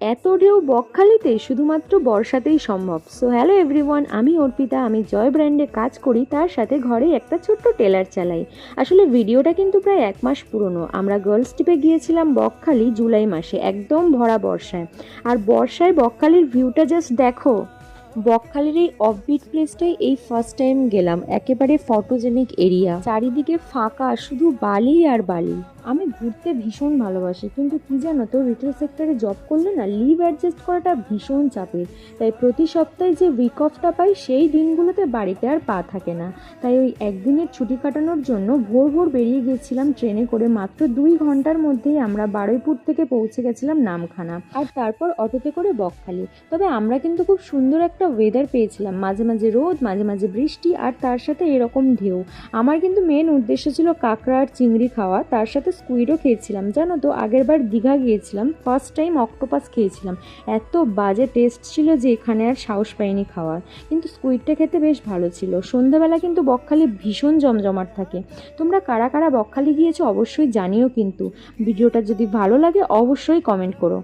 এত ঢেউ বকখালিতে শুধুমাত্র বর্ষাতেই সম্ভব। সো হ্যালো এভরিওয়ান, আমি অর্পিতা। আমি জয় ব্র্যান্ডে কাজ করি, তার সাথে ঘরে একটা ছোট্ট টেলার চালাই। আসলে ভিডিওটা কিন্তু প্রায় 1 মাস পুরনো। আমরা গার্লস ট্রিপে গিয়েছিলাম বকখালি জুলাই মাসে, একদম ভরা বর্ষায়। আর বর্ষায় বকখালির ভিউটা জাস্ট দেখো। বকখালির এই অফবিট প্লেসটাই এই ফার্স্ট টাইম গেলাম। একেবারে ফটোজেনিক এরিয়া, চারিদিকে ফাঁকা, শুধু বালি আর বালি। আমি ঘুরতে ভীষণ ভালোবাসি, কিন্তু কি জানো তো, রিটেল সেক্টরে জব করলে না লিভ অ্যাডজাস্ট করাটা ভীষণ চাপের। তাই প্রতি সপ্তাহে যে উইক অফটা পাই সেই দিনগুলোতে বাড়িতে আর পা থাকে না। তাই ওই একদিনের ছুটি কাটানোর জন্য ভোর ভোর বেরিয়ে গিয়েছিলাম ট্রেনে করে। মাত্র 2 ঘন্টার মধ্যেই আমরা বারুইপুর থেকে পৌঁছে গেছিলাম নামখানা, আর তারপর অটোতে করে বকখালি। তবে আমরা কিন্তু খুব সুন্দর একটা ওয়েদার পেয়েছিলাম, মাঝে মাঝে রোদ, মাঝে মাঝে বৃষ্টি, আর তার সাথে এরকম ঢেউ। আমার কিন্তু মেন উদ্দেশ্য ছিল কাঁকড়া আর চিংড়ি খাওয়া, তার সাথে স্কুইডও খেয়েছিলাম। জানো তো, আগের বার দীঘা গিয়েছিলাম, ফার্স্ট টাইম অক্টোপাস খেয়েছিলাম। এত বাজে টেস্ট ছিল যে এখানে আর সাহস পাইনি খাওয়ার, কিন্তু স্কুইডটা খেতে বেশ ভালো ছিল। সন্ধ্যাবেলা কিন্তু বকখালি ভীষণ জমজমাট থাকে। তোমরা কারা কারা বকখালি গিয়েছো অবশ্যই জানিও কিন্তু। ভিডিওটা যদি ভালো লাগে অবশ্যই কমেন্ট করো।